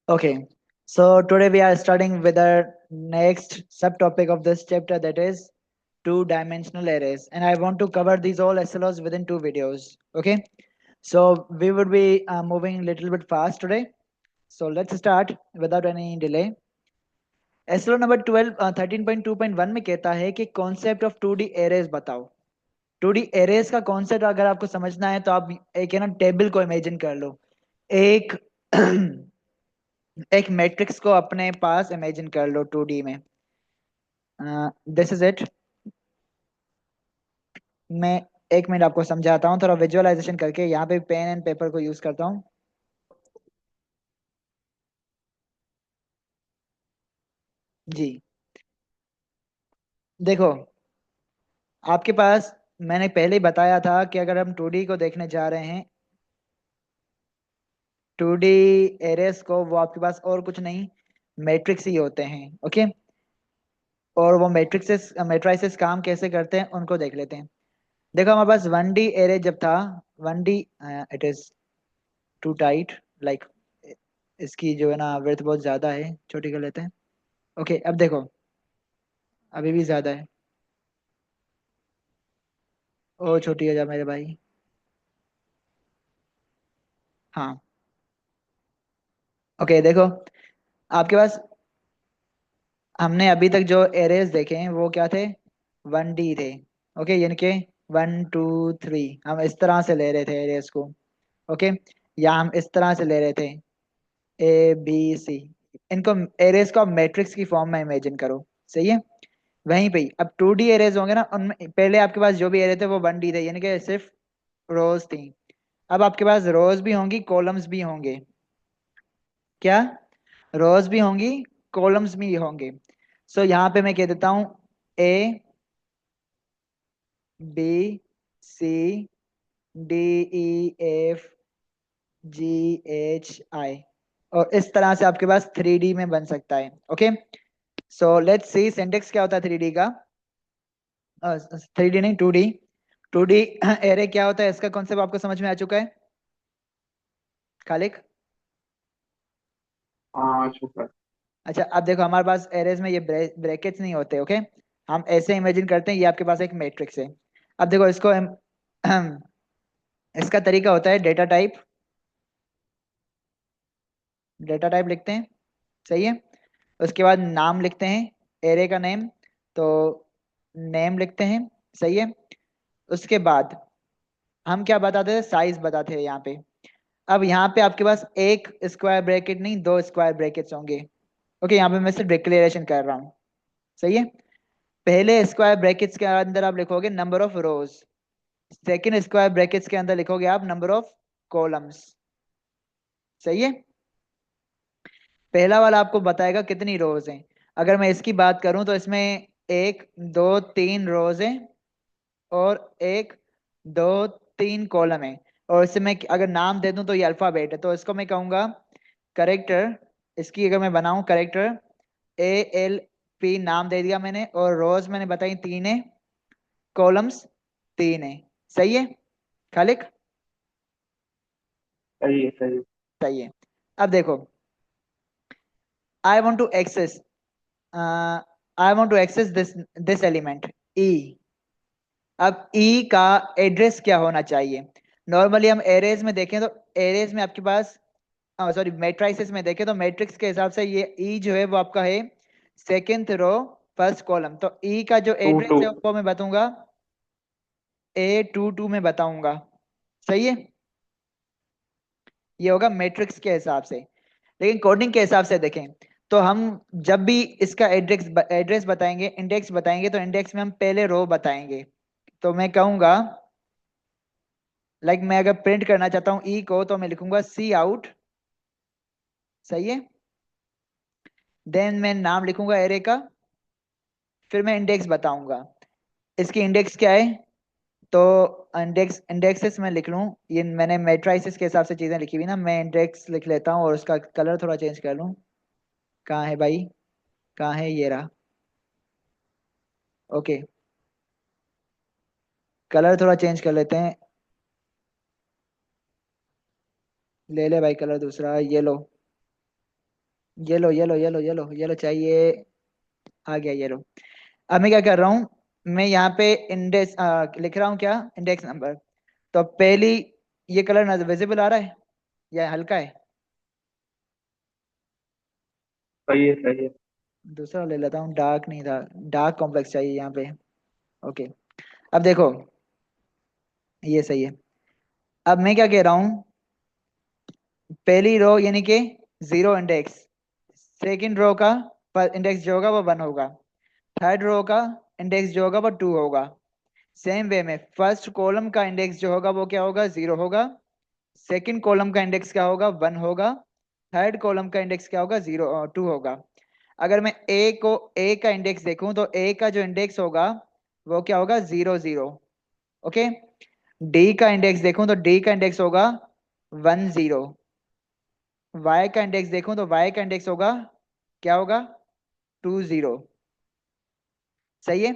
Okay, so today we are starting with our next subtopic of this chapter, that is two-dimensional arrays, and I want to cover these all SLOs within two videos. Okay, so we would be moving a little bit fast today. So let's start without any delay. SLO number 13.2.1 में कहता है कि concept of 2D arrays बताओ। 2D arrays का concept अगर आपको समझना है तो आप एक है ना टेबल को इमेजिन कर लो। एक एक मैट्रिक्स को अपने पास इमेजिन कर लो 2D में। This is it. मैं एक मिनट आपको समझाता हूँ थोड़ा विजुअलाइजेशन करके। यहाँ पे पेन एंड पेपर को यूज करता हूँ। जी, देखो, आपके पास मैंने पहले ही बताया था कि अगर हम 2D को देखने जा रहे हैं, 2D एरेस को, वो आपके पास और कुछ नहीं मैट्रिक्स ही होते हैं। ओके, और वो मैट्रिक्सेस मैट्राइसेस काम कैसे करते हैं उनको देख लेते हैं। देखो, हमारे पास 1D एरे जब था, 1D it is too tight, like इसकी जो है ना विड्थ बहुत ज्यादा है, छोटी कर लेते हैं। ओके, अब देखो, अभी भी ज्यादा है। ओ छोटी हो जा मेरे भाई। हाँ, ओके, देखो, आपके पास हमने अभी तक जो एरेज देखे हैं वो क्या थे? 1D थे। ओके, यानी कि 1 2 3 हम इस तरह से ले रहे थे एरेज को। ओके, या हम इस तरह से ले रहे थे ABC। इनको एरेज को मैट्रिक्स की फॉर्म में इमेजिन करो। सही है? वहीं पे ही अब 2D एरेज होंगे ना, उनमें पहले आपके पास जो भी एरे थे वो 1D थे, यानी कि सिर्फ रोज थी। अब आपके पास रोज भी होंगी, कॉलम्स भी होंगे। क्या? रोज भी होंगी, कॉलम्स भी होंगे। सो यहाँ पे मैं कह देता हूँ ABCDEFGHI, और इस तरह से आपके पास 3D में बन सकता है। Okay, so let's see syntax क्या होता है 3D का। 3D नहीं, 2D। 2D एरे क्या होता है, इसका कॉन्सेप्ट आपको समझ में आ चुका है खालिक? हाँ शुक्र। अच्छा, अब देखो, हमारे पास एरेज में ये ब्रैकेट्स नहीं होते। ओके, हम ऐसे इमेजिन करते हैं ये आपके पास एक मैट्रिक्स है। अब देखो इसको इसका तरीका होता है डेटा टाइप। डेटा टाइप लिखते हैं, सही है। उसके बाद नाम लिखते हैं, एरे का नेम, तो नेम लिखते हैं, सही है। उसके बाद हम क्या बताते थे? साइज बताते हैं यहाँ पे। अब यहाँ पे आपके पास एक स्क्वायर ब्रैकेट नहीं, दो स्क्वायर ब्रैकेट्स होंगे। ओके, यहाँ पे मैं सिर्फ डिक्लेरेशन कर रहा हूँ, सही है। पहले स्क्वायर ब्रैकेट्स के अंदर आप लिखोगे number of rose, second square brackets के अंदर लिखोगे आप नंबर ऑफ कॉलम्स, सही है। पहला वाला आपको बताएगा कितनी रोज हैं। अगर मैं इसकी बात करूं तो इसमें एक दो तीन रोज हैं, और एक दो तीन कॉलम है। और इसे मैं अगर नाम दे दूं तो ये अल्फाबेट है, तो इसको मैं कहूंगा करेक्टर। इसकी अगर मैं बनाऊं करेक्टर, ALP नाम दे दिया मैंने, और रोज मैंने बताई 3 है, कॉलम्स 3 है। सही है खालिक? सही है सही है। सही है। अब देखो, I want to access I want to access this element E। अब ई का एड्रेस क्या होना चाहिए? नॉर्मली हम एरेज में देखें तो एरेज में आपके पास, सॉरी, मैट्राइसेस में देखें तो मैट्रिक्स के हिसाब से ये ई जो है वो आपका है सेकेंड रो फर्स्ट कॉलम। तो ई का जो टू एड्रेस टू। है वो मैं बताऊंगा A22 में बताऊंगा, सही है। ये होगा मैट्रिक्स के हिसाब से। लेकिन कोडिंग के हिसाब से देखें तो हम जब भी इसका एड्रेस बताएंगे, इंडेक्स बताएंगे, तो इंडेक्स में हम पहले रो बताएंगे। तो मैं कहूंगा, लाइक मैं अगर प्रिंट करना चाहता हूँ ई को तो मैं लिखूंगा सी आउट, सही है। देन मैं नाम लिखूंगा एरे का, फिर मैं इंडेक्स बताऊंगा। इसकी इंडेक्स क्या है? तो इंडेक्सेस में लिख लूँ, ये मैंने मैट्राइसिस के हिसाब से चीजें लिखी हुई ना, मैं इंडेक्स लिख लेता हूँ और उसका कलर थोड़ा चेंज कर लूँ। कहाँ है भाई? कहाँ है? ये रहा। ओके, कलर थोड़ा चेंज कर लेते हैं। ले ले भाई कलर दूसरा, ये लो। ये लो चाहिए। आ गया ये लो। अब मैं क्या कर रहा हूँ, मैं यहाँ पे इंडेक्स लिख रहा हूँ, क्या इंडेक्स नंबर। तो पहली, ये कलर विजिबल आ रहा है या हल्का है? सही है, सही है। दूसरा ले लेता हूँ, डार्क नहीं था, डार्क कॉम्प्लेक्स चाहिए यहाँ पे। ओके। अब देखो, ये सही है। अब मैं क्या कह रहा हूँ, पहली रो यानी कि जीरो इंडेक्स, सेकंड रो का इंडेक्स जो होगा वो वन होगा, थर्ड रो का इंडेक्स जो होगा वो टू होगा। सेम वे में फर्स्ट कॉलम का इंडेक्स जो होगा वो क्या होगा, जीरो होगा। सेकंड कॉलम का इंडेक्स क्या होगा, वन होगा। थर्ड कॉलम का इंडेक्स क्या होगा, जीरो टू होगा। अगर मैं ए का इंडेक्स देखूं तो ए का जो इंडेक्स होगा वो क्या होगा, जीरो जीरो। ओके। डी का इंडेक्स देखूं तो डी का इंडेक्स होगा वन जीरो। वाई का इंडेक्स देखूं तो वाई का इंडेक्स होगा, क्या होगा, टू जीरो। सही है।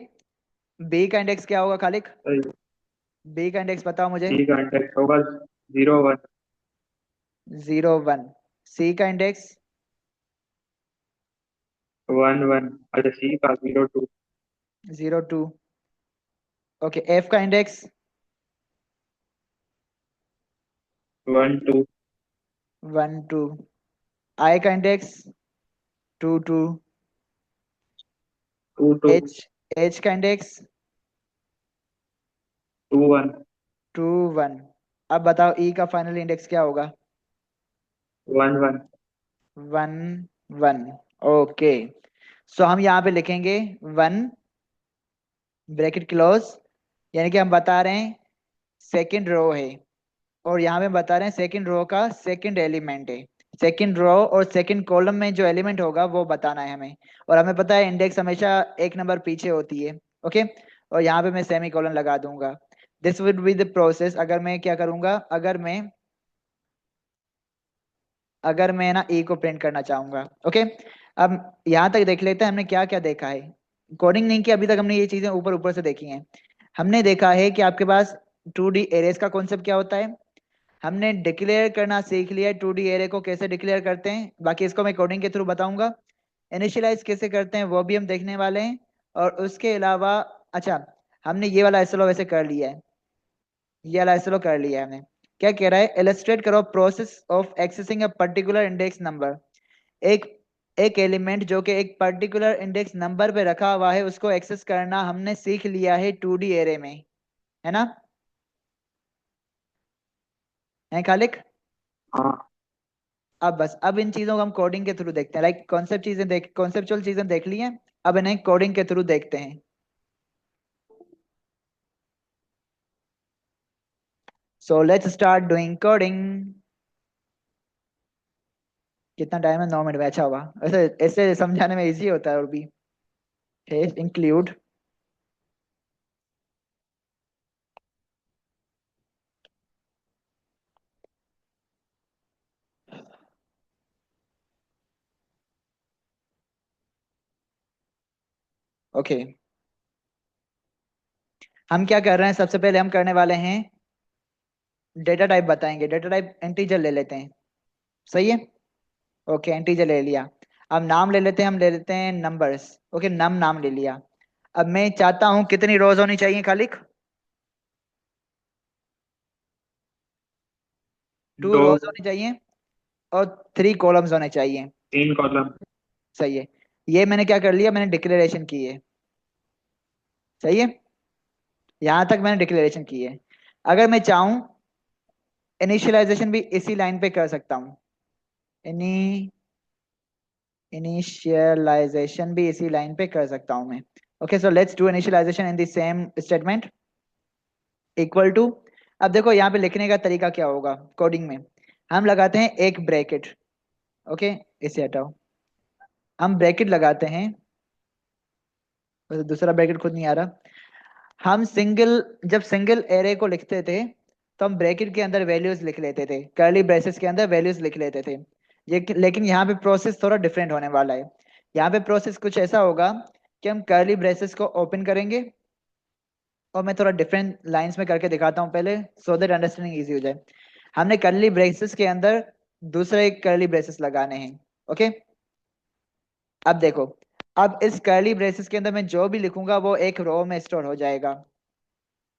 बी का इंडेक्स क्या होगा खालिक? सही है। बी का इंडेक्स बताओ मुझे। डी का इंडेक्स होगा 0 1। Zero one. सी का इंडेक्स? 1 1। अच्छा, सी का 0 2। Zero two. ओके, एफ का इंडेक्स? 1 2। One two. आई का index? Two two. 2 2। H H का इंडेक्स? 2 1। Two one. अब बताओ ई का फाइनल इंडेक्स क्या होगा? 1 1। One one. ओके। सो हम यहाँ पे लिखेंगे वन, ब्रैकेट क्लोज, यानी कि हम बता रहे हैं सेकंड रो है, और यहाँ पे बता रहे हैं सेकंड रो का सेकंड एलिमेंट है। सेकंड रो और सेकंड कॉलम में जो एलिमेंट होगा वो बताना है हमें। और हमें पता है इंडेक्स हमेशा एक नंबर पीछे होती है। ओके। और यहाँ पे मैं सेमी कॉलन लगा दूंगा। This would be the process. अगर मैं क्या करूंगा, अगर मैं ना ए को प्रिंट करना चाहूंगा। ओके। अब यहाँ तक देख लेते हैं हमने क्या क्या देखा है। कोडिंग नहीं की अभी तक, हमने ये चीजें ऊपर ऊपर से देखी हैं। हमने देखा है कि आपके पास टू डी एरेज का कॉन्सेप्ट क्या होता है। हमने डिक्लेयर करना सीख लिया है, टू डी एरे को कैसे डिक्लेयर करते हैं, बाकी इसको मैं कोडिंग के थ्रू बताऊंगा। इनिशियलाइज कैसे करते हैं वो भी हम देखने वाले हैं। और उसके अलावा, अच्छा, हमने ये वाला एसएलओ वैसे कर लिया है, ये वाला एसएलओ कर लिया है हमने। क्या कह रहा है, इलस्ट्रेट करो process of accessing a particular index number. एक एक एलिमेंट जो कि एक पर्टिकुलर इंडेक्स नंबर पे रखा हुआ है उसको एक्सेस करना हमने सीख लिया है टू डी एरे में, है ना? है खालिक? हाँ। अब बस, अब इन चीजों को हम कोडिंग के थ्रू देखते हैं, लाइक कॉन्सेप्चुअल चीजें देख ली हैं। अब इन्हें कोडिंग के थ्रू देखते हैं। So let's start doing coding. कितना टाइम है, 9 मिनट में? अच्छा हुआ, ऐसे ऐसे समझाने में इजी होता है। और भी है इंक्लूड। ओके। हम क्या कर रहे हैं, सबसे पहले हम करने वाले हैं डेटा टाइप बताएंगे। डेटा टाइप इंटीजर ले लेते हैं। सही है। ओके, इंटीजर ले लिया। अब नाम ले लेते हैं, हम ले लेते हैं नंबर्स। ओके, नाम ले लिया। अब मैं चाहता हूं कितनी रोज होनी चाहिए खालिक? टू दो। रोज होनी चाहिए और थ्री कॉलम्स होने चाहिए। 3 कॉलम। सही है। ये मैंने क्या कर लिया, मैंने डिक्लेरेशन की है। सही है। यहां तक मैंने डिक्लेरेशन की है। अगर मैं चाहूं, इनिशियलाइजेशन भी इसी लाइन पे कर सकता हूँ। इनी इनिशियलाइजेशन भी इसी लाइन पे कर सकता हूँ मैं। Okay, so let's do initialization in the same statement. Equal to, अब देखो यहाँ पे लिखने का तरीका क्या होगा कोडिंग में। हम लगाते हैं एक ब्रैकेट। ओके, इसे हटाओ। हम ब्रैकेट लगाते हैं, वैसे दूसरा ब्रैकेट खुद नहीं आ रहा। हम जब सिंगल एरे को लिखते थे तो हम ब्रैकेट के अंदर वैल्यूज लिख लेते थे, कर्ली ब्रेसेस के अंदर वैल्यूज लिख लेते थे। ये लेकिन यहाँ पे प्रोसेस थोड़ा डिफरेंट होने वाला है। यहाँ पे प्रोसेस कुछ ऐसा होगा कि हम कर्ली ब्रेसेस को ओपन करेंगे, और मैं थोड़ा डिफरेंट लाइंस में करके दिखाता हूँ पहले, सो दैट अंडरस्टैंडिंग इजी हो जाए। हमने कर्ली ब्रेसेस के अंदर दूसरे कर्ली ब्रेसेस लगाने हैं। ओके। अब देखो, अब इस कर्ली ब्रेसेस के अंदर मैं जो भी लिखूंगा वो एक रो में स्टोर हो जाएगा।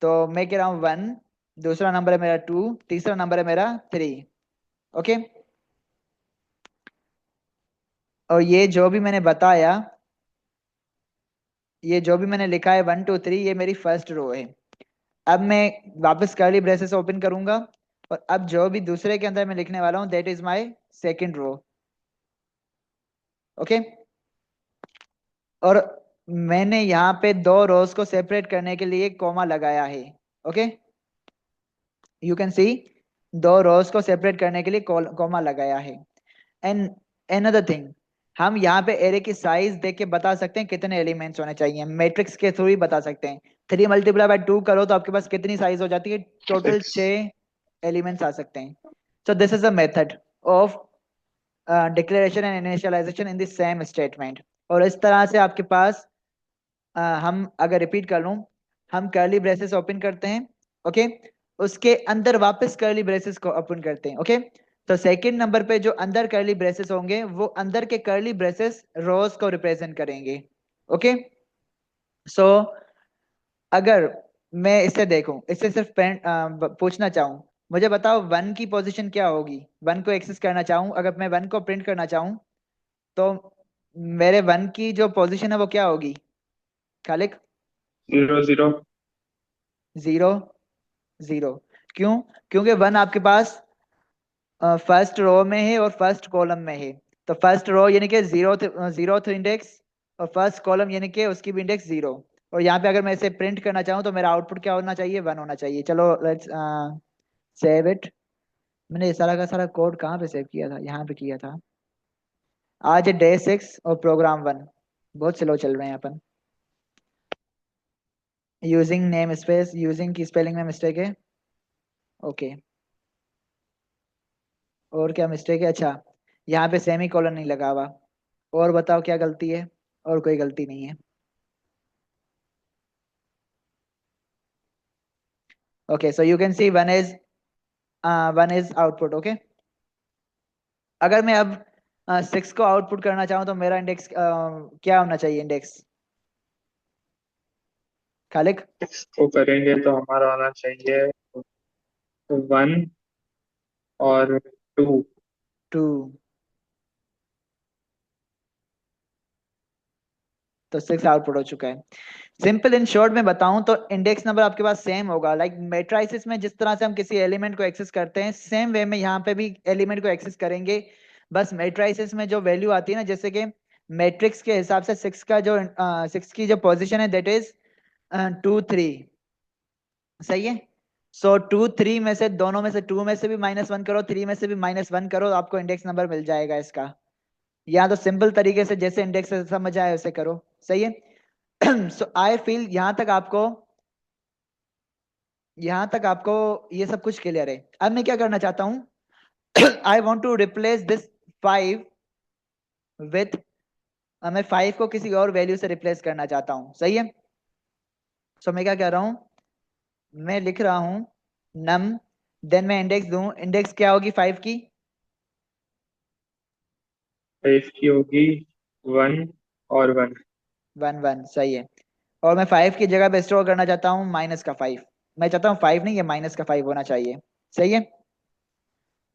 तो मैं कह रहा हूँ 1, दूसरा नंबर है मेरा 2, तीसरा नंबर है मेरा 3। ओके। और ये जो भी मैंने बताया, ये जो भी मैंने लिखा है 1 2 3, ये मेरी फर्स्ट रो है। अब मैं वापस कर्ली ब्रेसेस ओपन करूंगा, और अब जो भी दूसरे के अंदर मैं लिखने वाला हूँ that is my second row. Okay. और मैंने यहाँ पे दो रोज को सेपरेट करने के लिए कॉमा लगाया है। ओके, यू कैन सी, दो रोज को सेपरेट करने के लिए कॉमा लगाया है। एंड अनदर थिंग, हम यहाँ पे एरे की साइज देख के बता सकते हैं कितने एलिमेंट्स होने चाहिए, मैट्रिक्स के थ्रू ही बता सकते हैं। 3 × 2 करो तो आपके पास कितनी साइज हो जाती है, टोटल 6। 6 एलिमेंट्स आ सकते हैं। So this is a method of declaration and initialization in the same statement. और इस तरह से आपके पास हम अगर रिपीट कर लूं, हम कर्ली ब्रेसेस ओपन करते हैं। ओके, उसके अंदर वापस कर्ली ब्रेसेस को ओपन करते हैं। ओके, तो सेकंड नंबर पे जो अंदर कर्ली ब्रेसेस होंगे वो अंदर के कर्ली ब्रेसेस रोज को रिप्रेजेंट करेंगे। ओके। सो अगर मैं इसे देखूं, इससे सिर्फ पूछना चाहूं, मुझे बताओ 1 की पोजीशन क्या होगी। 1 को एक्सेस करना चाहूं, अगर मैं 1 को प्रिंट करना चाहूं तो मेरे 1 की जो पोजीशन है वो क्या होगी खालिक? 0 0। 0 0। क्यों? क्योंकि 1 आपके पास फर्स्ट रो में है और फर्स्ट कॉलम में है। तो फर्स्ट रो यानी कि जीरोथ इंडेक्स, और फर्स्ट कॉलम यानी कि उसकी भी इंडेक्स 0। और यहाँ पे अगर मैं इसे प्रिंट करना चाहूँ तो मेरा आउटपुट क्या होना चाहिए, 1 होना चाहिए। चलो लेट्स सेव इट। मैंने ये सारा का सारा कोड कहाँ पे सेव किया था, यहाँ पे किया था। आज है डे 6 और प्रोग्राम 1। बहुत स्लो चल रहे हैं अपन। यूजिंग नेम स्पेस, यूजिंग की स्पेलिंग में मिस्टेक है। ओके, और क्या मिस्टेक है? अच्छा, यहाँ पे सेमी कॉलन नहीं लगा हुआ। और बताओ क्या गलती है? और कोई गलती नहीं है। Okay, so you can C 1 is output. Okay. अगर मैं अब 6 को आउटपुट करना चाहूँ तो मेरा इंडेक्स क्या होना चाहिए, इंडेक्स खालिक? इसको करेंगे तो हमारा आना चाहिए 1 और 2। 2। तो 6 आउटपुट हो चुका है। सिंपल इन शॉर्ट में बताऊं तो इंडेक्स नंबर आपके पास सेम होगा, लाइक मैट्रिसेस में जिस तरह से हम किसी एलिमेंट को एक्सेस करते हैं सेम वे में यहाँ पे भी एलिमेंट को एक्सेस करेंगे। बस मैट्रिसेस में जो वैल्यू आती है ना, जैसे कि मैट्रिक्स के हिसाब से 6 का जो 6 की जो पोजीशन है दैट इज 2 3। सही है। सो 2 3 में से, दोनों में से, 2 में से भी -1 करो, 3 में से भी -1 करो, आपको इंडेक्स नंबर मिल जाएगा इसका। या तो सिंपल तरीके से जैसे इंडेक्स समझ आए उसे करो। सही है। सो आई फील यहाँ तक आपको ये सब कुछ क्लियर है। अब मैं क्या करना चाहता हूँ, I want to replace this 5 with, मैं 5 को किसी और वैल्यू से रिप्लेस करना चाहता हूँ। सही है। सो मैं क्या कह रहा हूँ, मैं लिख रहा हूँ नम, देन मैं इंडेक्स दूं, इंडेक्स क्या होगी 5 की? 5 की होगी 1 और 1। 1 1, सही है। और मैं 5 की जगह पे स्टोर करना चाहता हूँ -5। मैं चाहता हूँ 5 नहीं, ये -5 होना चाहिए। सही है।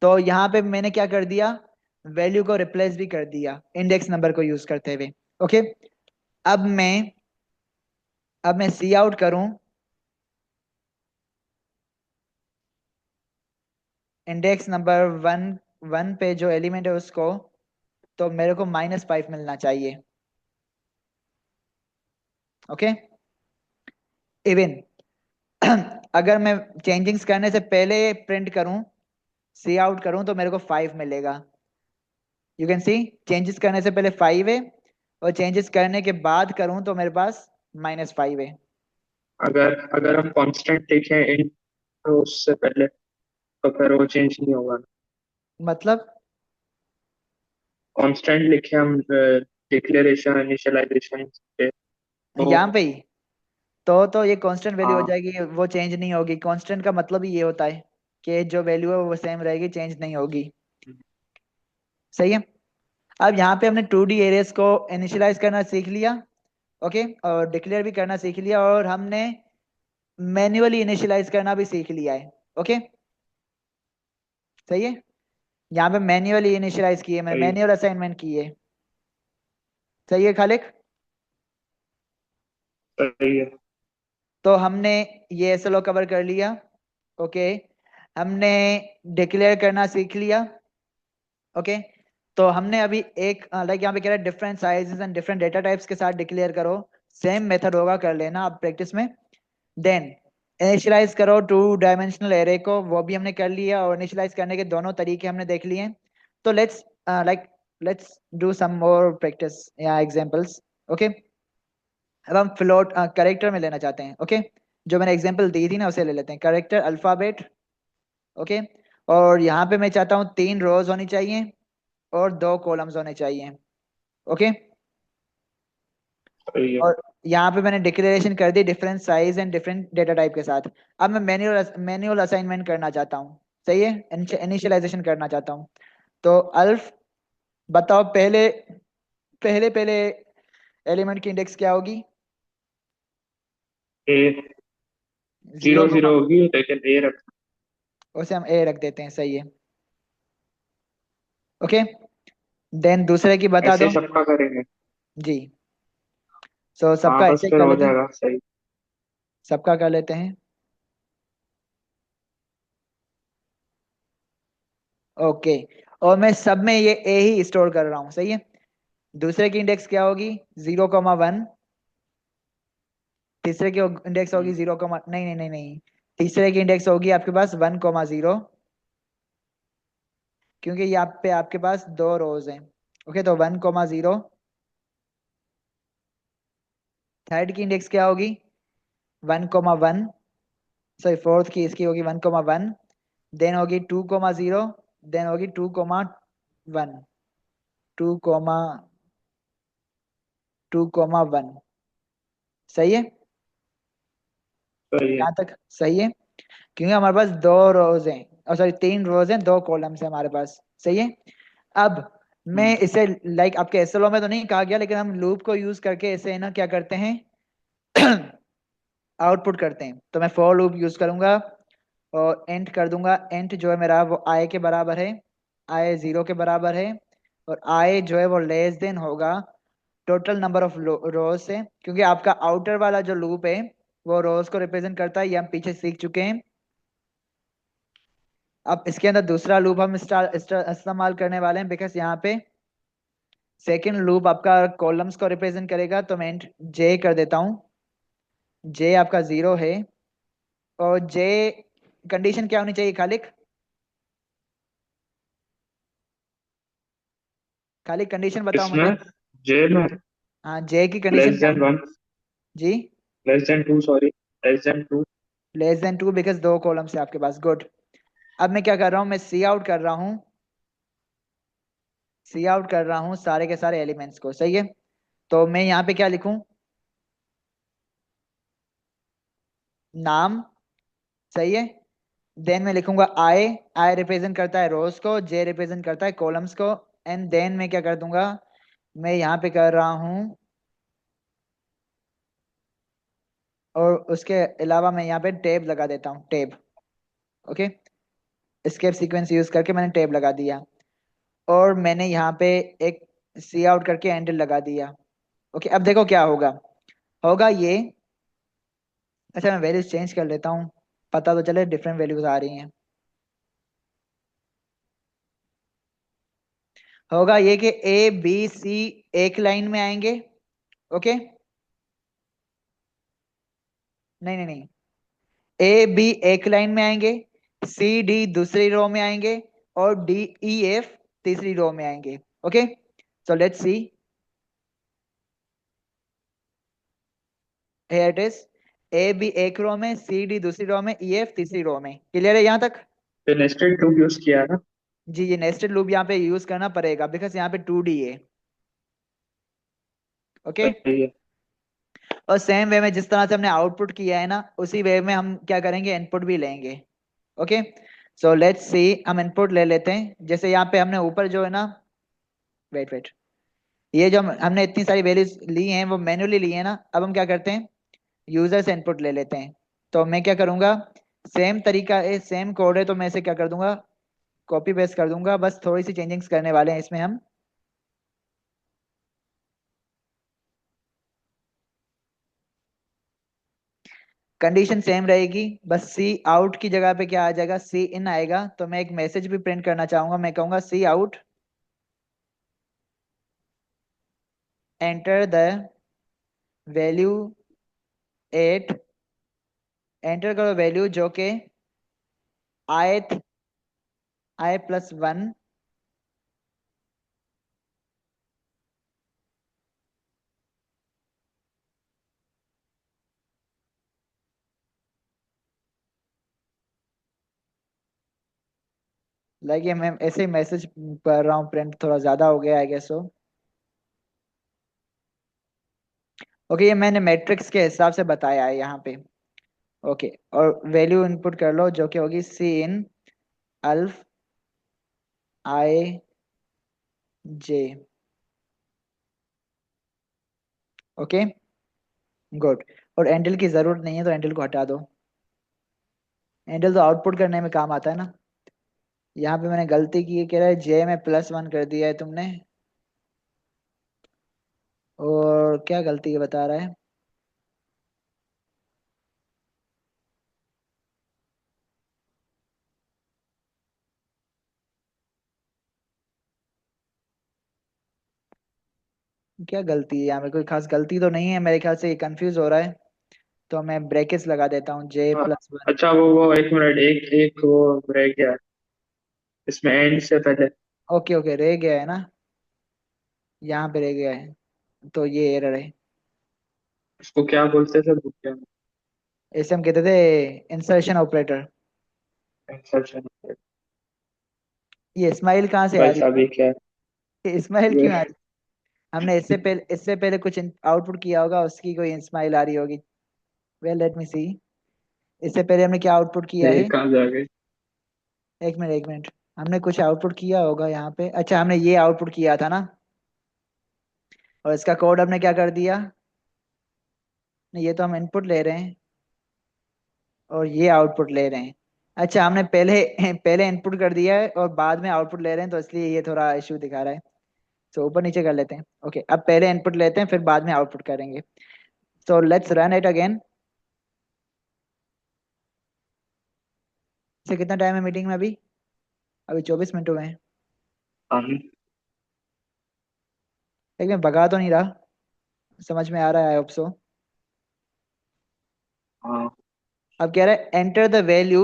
तो यहाँ पे मैंने क्या कर दिया, वैल्यू को रिप्लेस भी कर दिया इंडेक्स नंबर को यूज करते हुए। ओके। अब मैं अब मैं सी आउट करूं इंडेक्स नंबर 1 पे जो एलिमेंट है उसको, तो मेरे को -5 मिलना चाहिए। ओके। इवन अगर मैं चेंजिंग्स करने से पहले प्रिंट करूं, सी आउट करूं, तो मेरे को 5 मिलेगा। यू कैन सी, चेंजेस करने से पहले 5 है, और चेंजेस करने के बाद करूं तो मेरे पास -5 है। अगर अगर हम कांस्टेंट लिखें इन तो उससे पहले तो फिर वो चेंज नहीं होगा। मतलब कांस्टेंट लिखे हम डिक्लेरेशन इनिशियलाइजेशन पे तो। यहाँ पे ही तो ये कांस्टेंट वैल्यू हो हाँ। जाएगी, वो चेंज नहीं होगी। कांस्टेंट का मतलब ही ये होता है कि जो वैल्यू है वो सेम रहेगी, चेंज नहीं होगी। सही है। अब यहाँ पे हमने 2D एरेस को इनिशियलाइज करना सीख लिया, ओके, और डिक्लेयर भी करना सीख लिया, और हमने मैन्युअली इनिशियलाइज करना भी सीख लिया है, ओके। सही है, यहाँ पे मैन्युअली इनिशियलाइज किए, मैंने सही है। मैन्युअल असाइनमेंट किए। सही है खालिक। सही है। तो हमने ये एसएलओ कवर कर लिया, ओके। हमने डिक्लेयर करना सीख लिया, ओके। तो हमने अभी एक लाइक यहाँ पे कह रहा है different sizes and different data types के साथ डिक्लेयर करो। सेम मेथड होगा, कर लेना आप प्रैक्टिस में। देन इनिशियलाइज करो 2 डायमेंशनल एरे को, वो भी हमने कर लिया, और इनिशियलाइज करने के दोनों तरीके हमने देख लिए हैं। तो like let's do some more practice या एग्जांपल्स, ओके। अब हम फ्लोट करेक्टर में लेना चाहते हैं, ओके। जो मैंने एग्जांपल दी थी ना, उसे ले लेते हैं, करेक्टर अल्फाबेट, ओके। और यहाँ पे मैं चाहता हूँ 3 रोज होनी चाहिए और 2 कॉलम्स होने चाहिए, ओके। सही है। और यहाँ पे मैंने डिक्लेरेशन कर the different size and different data type के साथ। अब मैं मैन्युअल असाइनमेंट करना चाहता हूँ, सही है, इनिशियलाइजेशन करना चाहता हूँ। तो अल्फ, बताओ पहले पहले पहले एलिमेंट की इंडेक्स क्या होगी? ए। जीरो 0 0 होगी लेकिन ए रख। उसे हम ए रख देते हैं, सही है, ओके। देन दूसरे की बता ऐसे दो। सबका करेंगे। जी, सो हाँ सबका बस ऐसे फिर कर हो लेते हैं, जाएगा सही। सबका कर लेते हैं, ओके। और मैं सब में ये ए ही स्टोर कर रहा हूँ, सही है। दूसरे की इंडेक्स क्या होगी? 0,1। तीसरे की इंडेक्स होगी हम्म। 0, नहीं नहीं नहीं नहीं, तीसरे की इंडेक्स होगी आपके पास 1,0, क्योंकि यहाँ पे आपके पास 2 रोज हैं, ओके। तो 1,0। थर्ड की इंडेक्स क्या होगी? 1,1। सॉरी, फोर्थ की इसकी होगी 1,1। देन होगी 2,0। देन होगी 2,1, 2,1। सही है, सही है। यहाँ तक सही है। क्योंकि हमारे पास 2 रोज हैं, और सॉरी 3 रोज हैं, 2 कॉलम्स हैं हमारे पास, सही है। अब मैं हम्म। इसे आपके एसएलओ में तो नहीं कहा गया, लेकिन हम लूप को यूज करके इसे ना क्या करते हैं, आउटपुट करते हैं। तो मैं फॉर लूप यूज करूंगा, और एंट कर दूंगा। एंट जो है मेरा वो आई के बराबर है, आई 0 के बराबर है, और आई जो है वो लेस देन होगा टोटल नंबर ऑफ रोज से, क्योंकि आपका आउटर वाला जो लूप है वो रोज को रिप्रेजेंट करता है, ये हम पीछे सीख चुके हैं। अब इसके अंदर दूसरा लूप हम इस्तेमाल करने वाले हैं, बिकॉज यहाँ पे सेकेंड लूप आपका कॉलम्स को रिप्रेजेंट करेगा, तो मैं जे कर देता हूँ। जे आपका 0 है, और जे कंडीशन क्या होनी चाहिए खालिक? खालिक कंडीशन बताओ मुझे। इसमें जे में हाँ, जे की कंडीशन लेस क्या देन होनी? 1, जी, less than 2 sorry, less than 2। Less than 2, because 2 columns है आपके पास, गुड। अब मैं क्या कर रहा हूँ, मैं सी आउट कर रहा हूँ, सी आउट कर रहा हूँ सारे के सारे एलिमेंट्स को, सही है। तो मैं यहाँ पे क्या लिखूं? नाम, सही है। देन मैं लिखूंगा आई, आई रिप्रेजेंट करता है रोज को, जे रिप्रेजेंट करता है कॉलम्स को। एंड देन मैं क्या कर दूंगा, मैं यहाँ पे कर रहा हूँ, और उसके अलावा मैं यहाँ पे टेब लगा देता हूँ, टेब, ओके। एस्केप सीक्वेंस यूज करके मैंने टेब लगा दिया, और मैंने यहाँ पे एक सी आउट करके एंड लगा दिया, ओके। अब देखो क्या होगा, होगा ये, अच्छा मैं वैल्यूज चेंज कर लेता हूँ, पता तो चले डिफरेंट वैल्यूज आ रही हैं। होगा ये कि ए बी सी एक लाइन में आएंगे, ओके। नहीं नहीं नहीं, ए बी एक लाइन में आएंगे, सी डी दूसरी रो में आएंगे, और डी ई एफ तीसरी रो में आएंगे, okay. So let's see, here it is. A B एक रो में, सी डी दूसरी रो में, ई एफ तीसरी रो में। क्लियर है यहाँ तक? फिर नेस्टेड लूप यूज किया है ना। जी, ये नेस्टेड लूप यहाँ पे यूज करना पड़ेगा, बिकॉज यहाँ पे 2D है, ओके। सही है। और सेम वे में जिस तरह से हमने आउटपुट किया है ना, उसी वे में हम क्या करेंगे, इनपुट भी लेंगे, ओके। सो लेट्स सी, हम इनपुट ले लेते हैं। जैसे यहाँ पे हमने ऊपर जो है ना वेट वेट, ये जो हमने इतनी सारी वैल्यूज ली हैं वो मैन्युअली ली है ना, अब हम क्या करते हैं, यूजर से इनपुट ले लेते हैं। तो मैं क्या करूंगा, सेम तरीका है, सेम कोड है, तो मैं इसे क्या कर दूंगा, कॉपी पेस्ट कर दूंगा, बस थोड़ी सी चेंजिंग्स करने वाले हैं इसमें हम। कंडीशन सेम रहेगी, बस सी आउट की जगह पे क्या आ जाएगा, सी इन आएगा। तो मैं एक मैसेज भी प्रिंट करना चाहूंगा, मैं कहूंगा C out enter the value at, enter करो वैल्यू जो कि ith I plus one, like ये मैं ऐसे ही मैसेज पढ़ रहा हूँ, प्रिंट थोड़ा ज्यादा हो गया आई गेस सो। ओके, ये मैंने मैट्रिक्स के हिसाब से बताया है यहाँ पे। ओके, और वैल्यू इनपुट कर लो जो कि होगी सी इन अल्फ आई जे। Okay good. और एंडल की जरूरत नहीं है तो एंडल को हटा दो, एंडल तो आउटपुट करने में काम आता है ना। यहाँ पे मैंने गलती की है, कह रहा है जे में प्लस वन कर दिया है तुमने, और क्या गलती है बता रहा है। क्या गलती है यहाँ पे, कोई खास गलती तो नहीं है मेरे ख्याल से, ये कंफ्यूज हो रहा है। तो मैं ब्रैकेट्स लगा देता हूँ जे हाँ। Plus one. अच्छा, वो एक मिनट, एक एक वो रह गया इसमें एंड से पहले। ओके ओके, रह गया है ना, यहाँ पे रह गया है, तो ये एरर है। उसको क्या बोलते थे, भूल गया इसे हम कहते थे इंसर्शन ऑपरेटर। मैं। इंसर्शन। ये स्माइल कहाँ से आ भाई रही साहब, ये क्या है? है, स्माइल ये क्यों आ रही है? हमने इससे पहले कुछ आउटपुट किया होगा, उसकी कोई स्माइल आ रही होगी। वेल लेट मी सी, इससे पहले हमने क्या आउटपुट किया ये है, कहाँ जा गए? एक मिनट एक मिनट, हमने कुछ आउटपुट किया होगा यहाँ पे। अच्छा, हमने ये आउटपुट किया था ना, और इसका कोड हमने क्या कर दिया, नहीं, ये तो हम इनपुट ले रहे हैं और ये आउटपुट ले रहे हैं। अच्छा, हमने पहले पहले इनपुट कर दिया है और बाद में आउटपुट ले रहे हैं, तो इसलिए ये थोड़ा इश्यू दिखा रहा है। तो ऊपर नीचे कर लेते हैं। ओके, अब पहले इनपुट लेते हैं फिर बाद में आउटपुट करेंगे। तो लेट्स रन इट अगेन। से कितना टाइम है मीटिंग में अभी, अभी 24 मिनट हुए हैं। हाँ। लेकिन मैं भगा तो नहीं रहा, समझ में आ रहा है आई होप सो। हाँ। अब कह रहा है एंटर द वैल्यू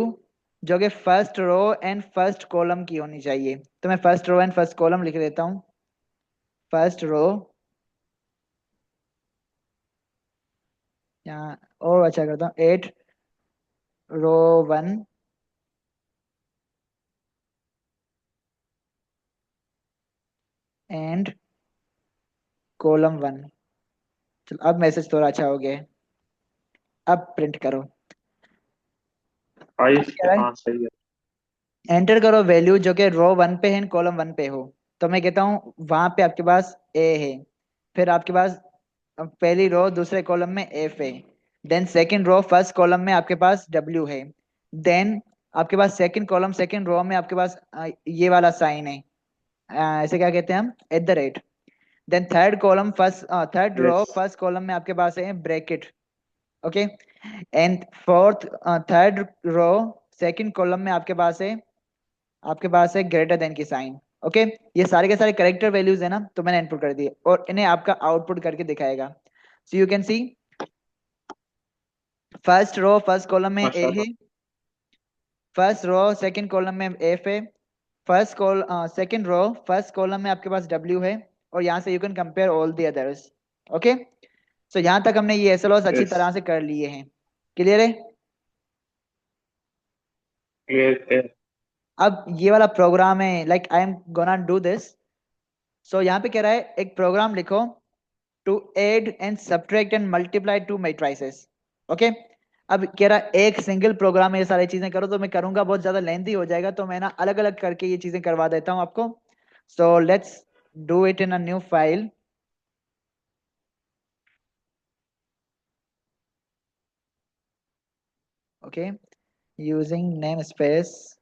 जो कि first row and first column की होनी चाहिए। तो मैं first row and first column लिख देता हूँ। फर्स्ट रो, यहाँ और अच्छा करता हूँ, 8 रो 1 एंड कॉलम 1। चलो अब मैसेज थोड़ा अच्छा हो गया है, अब प्रिंट करो। अब फाइव। कह रहा है हाँ, सही है। एंटर करो वैल्यू जो कि रो 1 पे है कॉलम 1 पे हो। तो मैं कहता हूँ वहां पे आपके पास ए है, फिर आपके पास पहली रो दूसरे कॉलम में एफ है, then second row first column में आपके पास डब्ल्यू है, देन आपके पास सेकंड कॉलम सेकंड रो में आपके पास ये वाला साइन है, इसे क्या कहते हैं हम, @ then third column first, third row yes. First column में आपके पास है bracket. Okay, and fourth third row second column में आपके पास है ग्रेटर देन की साइन। ओके, ये सारे के सारे करेक्टर वैल्यूज है ना, तो मैंने इनपुट कर दिए और इन्हें आपका आउटपुट करके दिखाएगा। So you can see first row first column में ए है, माशाल्लाह। फर्स्ट रो सेकंड कॉलम में एफ है, first call second row first column में आपके पास डब्ल्यू है, और यहाँ से you can compare all the others. Okay, so यहाँ तक हमने ये एसएलओस अच्छी यस। तरह से कर लिए हैं। क्लियर है? क्लियर। अब ये वाला प्रोग्राम है, like I am gonna do this. So यहाँ पे कह रहा है एक प्रोग्राम लिखो to add and subtract and multiply two matrices. Okay, अब कह रहा है एक सिंगल प्रोग्राम में ये सारी चीजें करो, तो मैं करूंगा बहुत ज्यादा लेंथी हो जाएगा, तो मैं ना अलग अलग करके ये चीजें करवा देता हूँ आपको। So let's do it in a new file. Okay, using namespace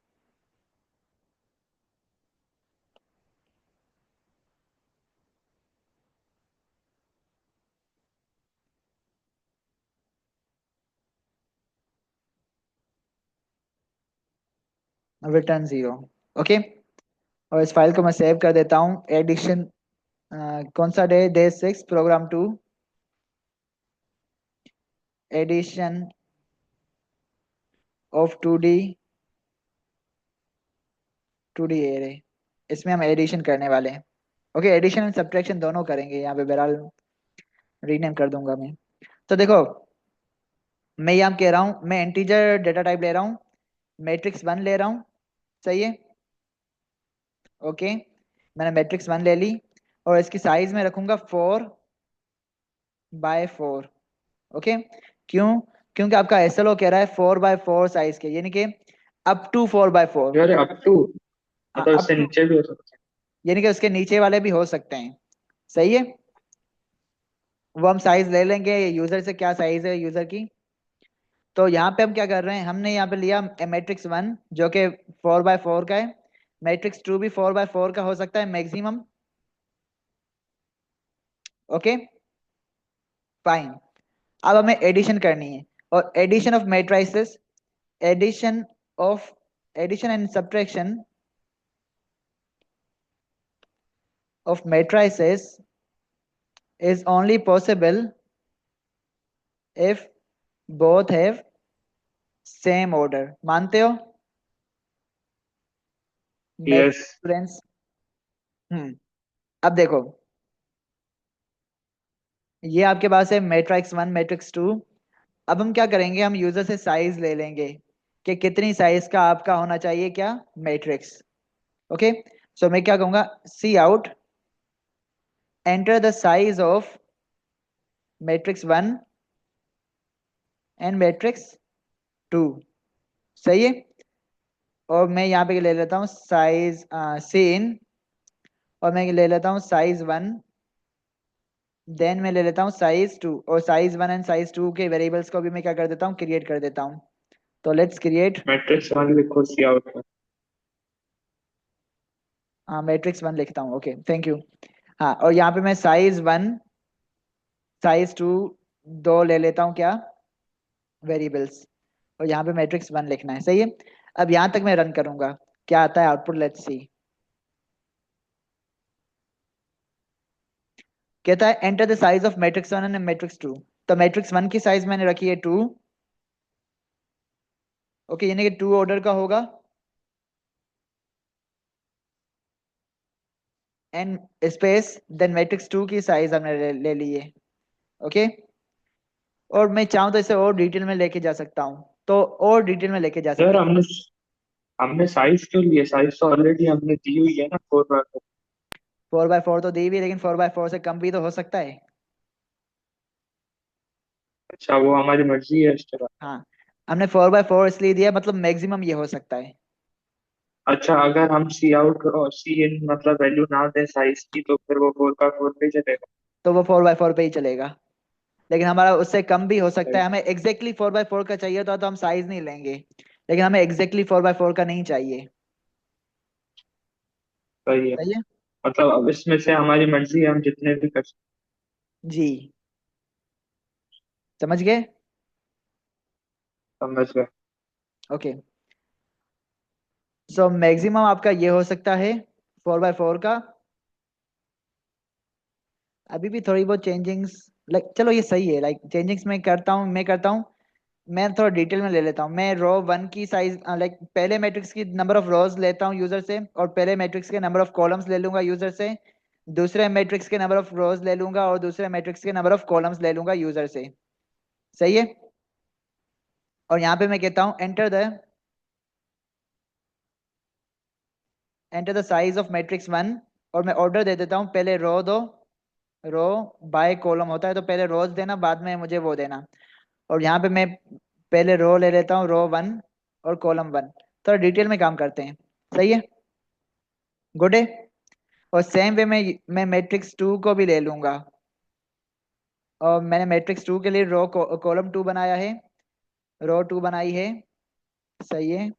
return 0. Okay, और इस फाइल को मैं सेव कर देता हूँ। एडिशन कौन सा day, day 6, program 2, addition of 2D array, इसमें हम एडिशन करने वाले हैं। ओके, एडिशन एंड सब्ट्रैक्शन दोनों करेंगे यहाँ पे, बहरहाल रीनेम कर दूंगा मैं। तो देखो, मैं यहाँ कह रहा हूँ मैं इंटीजर डेटा टाइप ले रहा हूँ, मैट्रिक्स 1 ले रहा हूँ। सही है। ओके, मैंने मैट्रिक्स 1 ले ली और इसकी साइज में रखूंगा 4x4। ओके, क्यों? क्योंकि आपका एसएलओ कह रहा है 4x4 साइज के, यानी कि अप टू 4x4। यार अप टू, हाँ, मतलब अप उससे टू, नीचे भी हो सकता यानी कि उसके नीचे वाले भी हो सकते हैं। सही है, वो हम साइज ले लेंगे यूजर से, क्या साइज है यूजर की। तो यहाँ पे हम क्या कर रहे हैं, हमने यहाँ पे लिया मैट्रिक्स 1 जो कि 4x4 का है, मैट्रिक्स 2 भी 4x4 का हो सकता है मैक्सिमम। Okay, fine. अब हमें एडिशन करनी है, और addition of matrices, addition of, addition and subtraction of matrices is only possible if both have same order। मानते हो है। मेरे यस। स्टूडेंट्स? अब देखो, ये आपके पास है मैट्रिक्स 1, मैट्रिक्स 2। अब हम क्या करेंगे, हम यूजर से साइज ले लेंगे कि कितनी साइज का आपका होना चाहिए क्या, मैट्रिक्स। ओके, सो मैं क्या कहूंगा, C out, enter the size of matrix 1 and matrix 2। सही है, और मैं यहाँ पे ले लेता हूँ साइज सीन, और मैं ले लेता हूँ साइज 1, देन मैं ले लेता हूँ साइज 2, और साइज 1 एंड साइज 2 के वेरिएबल्स को भी मैं क्या कर देता हूँ, क्रिएट कर देता हूँ। तो लेट्स क्रिएट। मैट्रिक्स 1 लिखो सी आउट में। हाँ, मैट्रिक्स 1 लिखता हूँ। Okay, thank you. हाँ, और यहाँ पे मैं साइज 1, साइज 2 दो ले लेता हूँ क्या, वेरिएबल्स, और यहाँ पे मैट्रिक्स 1 लिखना है। सही है, अब यहाँ तक मैं रन करूंगा, क्या आता है आउटपुट, लेट्स सी। कहता है enter the size of matrix 1 and matrix 2। तो मैट्रिक्स 1 की साइज मैंने रखी है 2। ओके, यानी कि 2 ऑर्डर का होगा, एंड स्पेस, देन मैट्रिक्स 2 की साइज हमने ले ली है। ओके, और मैं चाहूँ तो इसे और डिटेल में लेके जा सकता हूँ, तो और डिटेल में लेके जा यार सकता हमने हमने साइज क्यों लिए? साइज तो ऑलरेडी हमने दी हुई है ना, 4x4। हूँ। 4x4 तो दी हुई है, लेकिन 4x4 से कम भी तो हो सकता है। अच्छा, वो हमारी मर्जी है इस तरह। हाँ, हमने 4x4 इसलिए दिया, मतलब मैक्सिमम ये हो सकता है। अच्छा, अगर हम सी आउट और सी इन मतलब वैल्यू ना दें साइज की, तो फिर वो 4x4 पे ही चलेगा। तो वो 4x4 पे ही चलेगा, लेकिन हमारा उससे कम भी हो सकता सही। है। हमें एग्जैक्टली 4x4 का चाहिए तो हम साइज नहीं लेंगे, लेकिन हमें एग्जैक्टली 4x4 का नहीं चाहिए। सही है। सही है। मतलब अब इसमें से हमारी मर्जी है, हम जितने भी कर सकते जी, समझ गए। हैं। समझ गए। ओके, सो मैक्सिमम आपका ये हो सकता है 4x4 का। अभी भी थोड़ी बहुत चेंजिंग्स, लाइक चलो ये सही है, लाइक चेंजिंग्स मैं करता हूँ। मैं थोड़ा डिटेल में ले लेता हूँ। मैं रो 1 की साइज, लाइक पहले मैट्रिक्स की नंबर ऑफ रोज लेता हूँ यूजर से, और पहले मैट्रिक्स के नंबर ऑफ कॉलम्स ले लूंगा यूजर से। दूसरे मैट्रिक्स के नंबर ऑफ रोज ले लूंगा, और दूसरे मैट्रिक्स के नंबर ऑफ कॉलम्स ले लूंगा यूजर से। सही है, और यहाँ पे मैं कहता हूँ enter the size of matrix 1, और मैं ऑर्डर दे देता हूँ, पहले रो दो, रो बाय कॉलम होता है, तो पहले रोज देना, बाद में मुझे वो देना। और यहाँ पे मैं पहले रो ले लेता हूँ, रो 1 और कॉलम 1। थोड़ा डिटेल में काम करते हैं। सही है, गुड है। और सेम वे में मैं मैट्रिक्स टू को भी ले लूंगा, और मैंने मैट्रिक्स टू के लिए कॉलम टू बनाया है, रो टू बनाई है, सही है।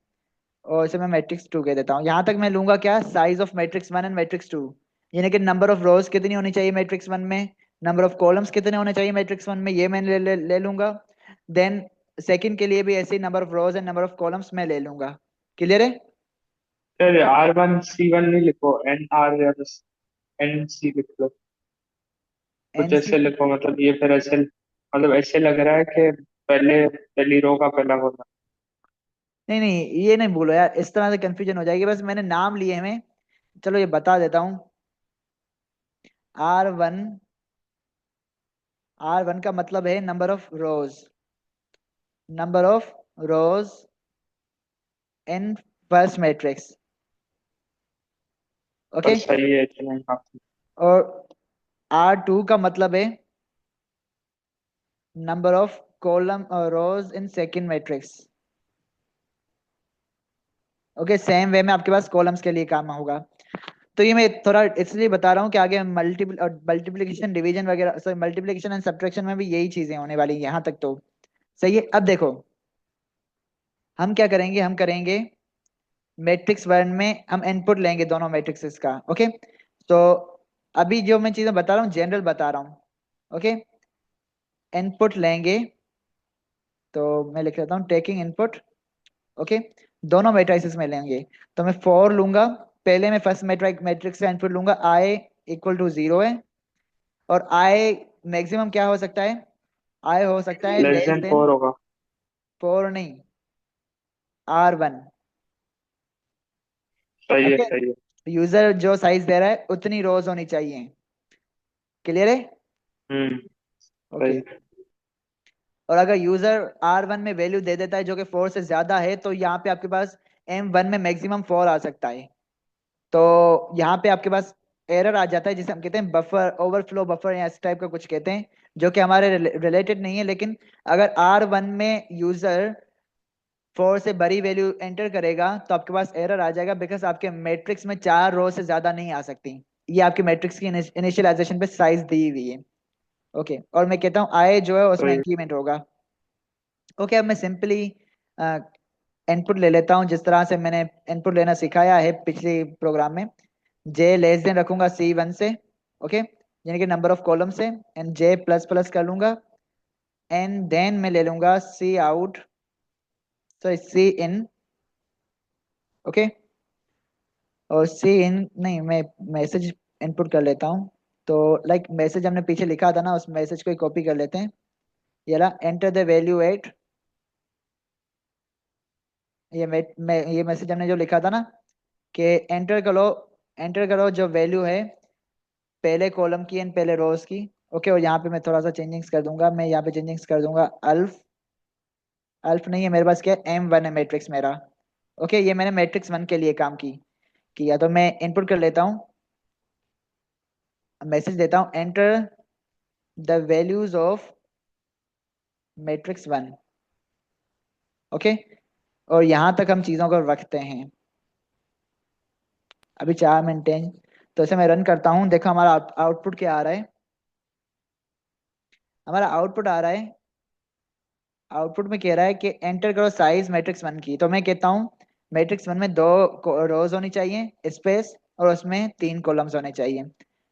और इसे मैं मैट्रिक्स टू कह देता हूँ। यहाँ तक मैं लूंगा क्या, size of matrix one and matrix two, यानी कि नंबर ऑफ रोज कितनी होनी चाहिए मैट्रिक्स वन में, नंबर ऑफ कॉलम्स कितने होने चाहिए मैट्रिक्स वन में, ये मैं ले लूंगा। देन सेकंड के लिए भी ऐसे ही number of rows and number of columns मैं ले लूंगा। क्लियर है? फिर R1 C1 नहीं लिखो, NR या बस NC लिख लो। कुछ एन सी? ऐसे लिखो, मतलब ये फिर ऐसे, मतलब ऐसे लग रहा है कि पहले पहली रो का पहला होना। नहीं नहीं, ये नहीं बोलो यार, इस तरह से कंफ्यूजन हो जाएगी। बस मैंने नाम लिए हैं, चलो ये बता देता हूँ। R1, R1 का मतलब है number of rose, number of rose in first matrix. और ओके। सही है इतना ही काफी। और R2 का मतलब है number of column rows in second matrix. Okay, same way में आपके पास कॉलम्स के लिए काम होगा। तो ये मैं थोड़ा इसलिए बता रहा हूँ कि आगे मल्टीप्लिकेशन डिवीजन वगैरह, सॉरी मल्टीप्लिकेशन एंड सब्ट्रैक्शन में भी यही चीजें होने वाली हैं, यहाँ तक तो सही है। अब देखो हम क्या करेंगे, हम करेंगे मैट्रिक्स वन में हम इनपुट लेंगे दोनों मैट्रिक्सेस का। ओके, तो अभी जो मैं चीजें बता रहा हूँ जनरल बता रहा हूँ। ओके, इनपुट लेंगे, तो मैं लिख लेता हूँ टेकिंग इनपुट। ओके, दोनों मैट्रिक्सेस में लेंगे, तो मैं फोर लूंगा। पहले मैं फर्स्ट मैट्रिक्स का इनपुट लूंगा, आई इक्वल टू जीरो है। और आई मैक्सिमम क्या हो सकता है, आई हो सकता है लेस लेस देन देन 4 होगा। फोर नहीं, R1। सही है ओके, सही है। यूजर जो साइज दे रहा है उतनी रोज होनी चाहिए। क्लियर है? हम्म। ओके। सही। और अगर यूजर R1 में वैल्यू दे देता है जो कि फोर से ज्यादा है, तो यहाँ पे आपके पास M1 में मैक्सिमम फोर आ सकता है। तो यहाँ पे आपके पास एरर आ जाता है, जिसे हम कहते हैं बफर ओवरफ्लो बफर या इस टाइप का कुछ कहते हैं, जो कि हमारे रिलेटेड नहीं है। लेकिन अगर R1 में यूजर फोर से बड़ी वैल्यू एंटर करेगा तो आपके पास एरर आ जाएगा, बिकॉज आपके मैट्रिक्स में चार रो से ज्यादा नहीं आ सकती। ये आपके मैट्रिक्स की इनिशियलाइजेशन पे साइज दी हुई है। ओके, और मैं कहता हूँ आई जो है उसमें सही। इंक्रीमेंट होगा। ओके, अब मैं सिंपली इनपुट ले लेता हूँ जिस तरह से मैंने इनपुट लेना सिखाया है पिछले प्रोग्राम में। जे लेस देन रखूंगा C1 से। ओके, यानी कि नंबर ऑफ कॉलम से, एंड जे प्लस प्लस कर लूंगा। एंड देन मैं ले लूंगा सी आउट, तो सी इन। ओके, और सी इन नहीं, मैं मैसेज इनपुट कर लेता हूँ। तो लाइक मैसेज हमने पीछे लिखा था ना, उस मैसेज को कॉपी कर लेते हैं। ये रहा, एंटर द वैल्यू एट। ये मैसेज हमने जो लिखा था ना कि एंटर करो, एंटर करो जो वैल्यू है पहले कॉलम की एंड पहले रोज की। ओके, और यहाँ पे मैं थोड़ा सा चेंजिंग्स कर दूंगा, मैं यहाँ पे चेंजिंग्स कर दूंगा अल्फ। अल्फ नहीं है मेरे पास, क्या M1 है मैट्रिक्स मेरा। ओके, ये मैंने मैट्रिक्स वन के लिए काम की किया। तो मैं इनपुट कर लेता हूँ, मैसेज देता हूँ, enter the values of matrix one. Okay, और यहाँ तक हम चीज़ों को रखते हैं। अभी 4 मिनट हैं, तो इसे मैं रन करता हूँ। देखो हमारा आउटपुट क्या आ रहा है। हमारा आउटपुट आ रहा है, आउटपुट में कह रहा है कि एंटर करो साइज मैट्रिक्स वन की। तो मैं कहता हूँ मैट्रिक्स वन में दो रोज होनी चाहिए स्पेस, और उसमें तीन कॉलम्स होने चाहिए।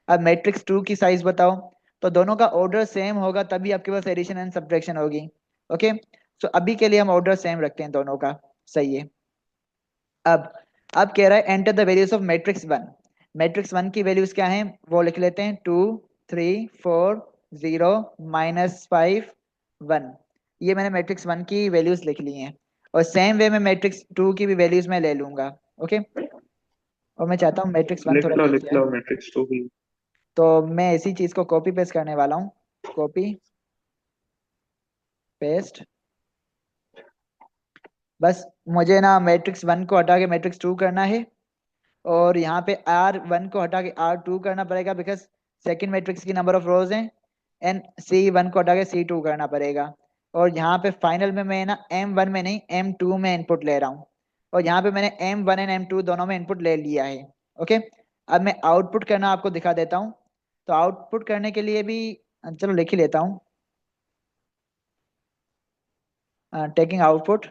अब मैट्रिक्स टू की साइज बताओ। तो दोनों का ऑर्डर सेम होगा तभी आपके पास एडिशन एंड सब्ट्रैक्शन होगी। ओके, तो अभी के लिए हम ऑर्डर सेम रखते हैं दोनों का, सही है। अब अब कह रहा है enter the values of matrix one. Matrix one की वैल्यूज क्या हैं वो लिख लेते हैं, 2 3 4 0 -5 1। ये मैंने मैट्रिक्स वन की वैल्यूज लिख ली हैं, और सेम वे में मैट्रिक्स टू की भी वैल्यूज मैं ले लूंगा। ओके, और मैं चाहता हूँ मैट्रिक्स वन थोड़ा देख लिख जाए। लो मैट्रिक्स टू भी। तो मैं इसी चीज को कॉपी पेस्ट करने वाला हूँ, कॉपी पेस्ट। बस मुझे ना मैट्रिक्स वन को हटा के मैट्रिक्स टू करना है, और यहाँ पे R1 को हटा के R2 करना पड़ेगा, बिकॉज सेकंड मैट्रिक्स की नंबर ऑफ रोज हैं। एंड C1 को हटा के C2 करना पड़ेगा। और यहाँ पे फाइनल में मैं ना M1 में नहीं M2 में इनपुट ले रहा हूँ, और यहाँ पे मैंने M1 एंड M2 दोनों में इनपुट ले लिया है। ओके, अब मैं आउटपुट करना आपको दिखा देता हूँ। तो आउटपुट करने के लिए भी चलो लिख ही लेता हूँ, टेकिंग आउटपुट।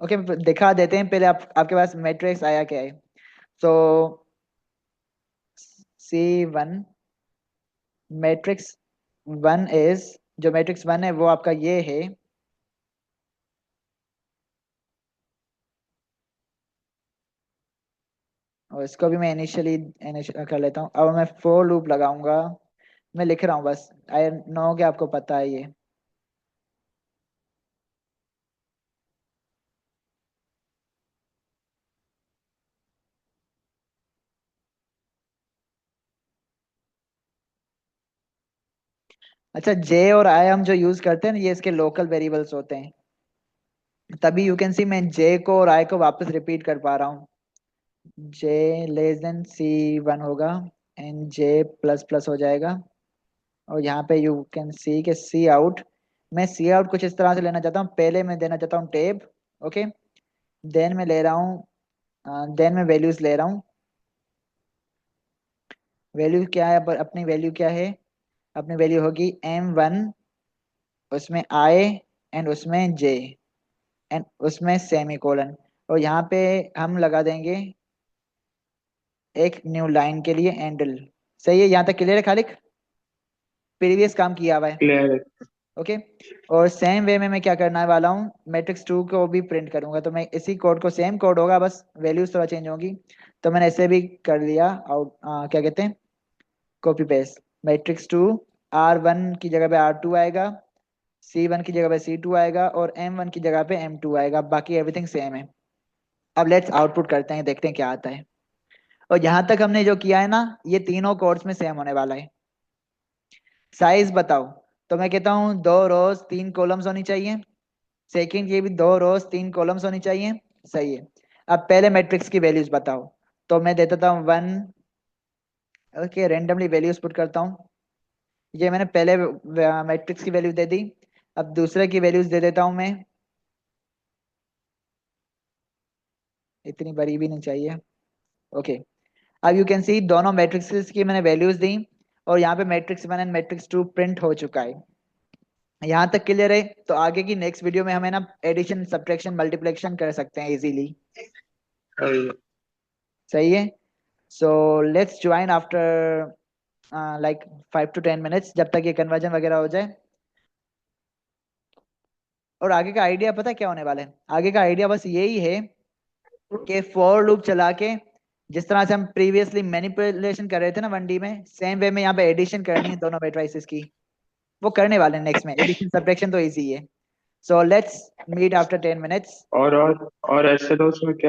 ओके, दिखा देते हैं पहले आपके पास मैट्रिक्स आया क्या है। सो C1 मैट्रिक्स वन इज, जो मैट्रिक्स वन है वो आपका ये है। और इसको भी मैं इनिशियली इनिशियल कर लेता हूँ। अब मैं फोर लूप लगाऊंगा। मैं लिख रहा हूँ बस, आई नो कि आपको पता है ये। अच्छा, जे और आई हम जो यूज करते हैं ना, ये इसके लोकल वेरिएबल्स होते हैं। तभी यू कैन सी मैं जे को और आई को वापस रिपीट कर पा रहा हूँ। जे लेस देन C1 होगा, एंड जे प्लस प्लस हो जाएगा। और यहाँ पे यू कैन सी के सी आउट, मैं सी आउट कुछ इस तरह से लेना चाहता हूँ। पहले मैं देना चाहता हूँ टेब। ओके, देन मैं ले रहा हूँ, देन मैं वैल्यूज ले रहा हूँ। वैल्यू क्या है, अपनी वैल्यू क्या है? अपनी वैल्यू होगी M1, उसमें आई, एंड उसमें जे, एंड उसमें सेमी कोलन। और यहाँ पे हम लगा देंगे एक न्यू लाइन के लिए एंडल। सही है, यहाँ तक क्लियर है खालिक? प्रीवियस काम किया हुआ है। क्लियर है। ओके, और सेम वे में मैं क्या करने वाला हूँ, मैट्रिक्स टू को भी प्रिंट करूंगा। तो मैं इसी कोड को, सेम कोड होगा, बस वैल्यूज थोड़ा चेंज होगी। तो मैंने ऐसे भी कर लिया आउट, क्या कहते हैं, copy paste. Matrix to, R1 की जगह पे R2 आएगा, C1 की जगह पे C2 आएगा, और M1 की जगह पे M2 आएगा। बाकी एवरीथिंग सेम है। अब लेट्स आउटपुट करते हैं, देखते हैं क्या आता है। और यहाँ तक हमने जो किया है ना, ये तीनों कोड्स में सेम होने वाला है। साइज बताओ, तो मैं कहता हूँ 2 रोज 3 कॉलम्स होनी चाहिए। सेकंड, ये भी 2 रोज 3 कॉलम्स होनी चाहिए। सही है। अब पहले मैट्रिक्स की वैल्यूज बताओ। तो मैं दे देता हूँ 1। ओके, रेंडमली वैल्यूज पुट करता हूँ। ये मैंने पहले मैट्रिक्स की वैल्यू दे दी। अब दूसरे की वैल्यूज दे देता हूँ मैं। इतनी बड़ी भी नहीं चाहिए। ओके, अब यू कैन सी दोनों मैट्रिक्स की मैंने वैल्यूज दी। और यहाँ पे matrix one and matrix two print हो चुका है। यहाँ तक क्लियर है? तो आगे की नेक्स्ट वीडियो में हमें ना एडिशन सब्ट्रैक्शन मल्टीप्लिकेशन कर सकते हैं इजीली। सही है। सही है। So let's join after like 5 to 10 minutes, जब तक ये कन्वर्जन वगैरह हो जाए। और आगे का आइडिया पता है क्या होने वाला है? आगे का आइडिया बस यही है कि फॉर लूप चला के, जिस तरह से हम प्रीवियसली मैनिपुलेशन कर रहे थे ना 1D में, सेम वे में यहाँ पे एडिशन करनी है दोनों मैट्रिसेस की। वो करने वाले हैं नेक्स्ट में। एडिशन सब्ट्रैक्शन तो इजी है। So let's meet after 10 minutes। और ऐसे तो उसमें क्या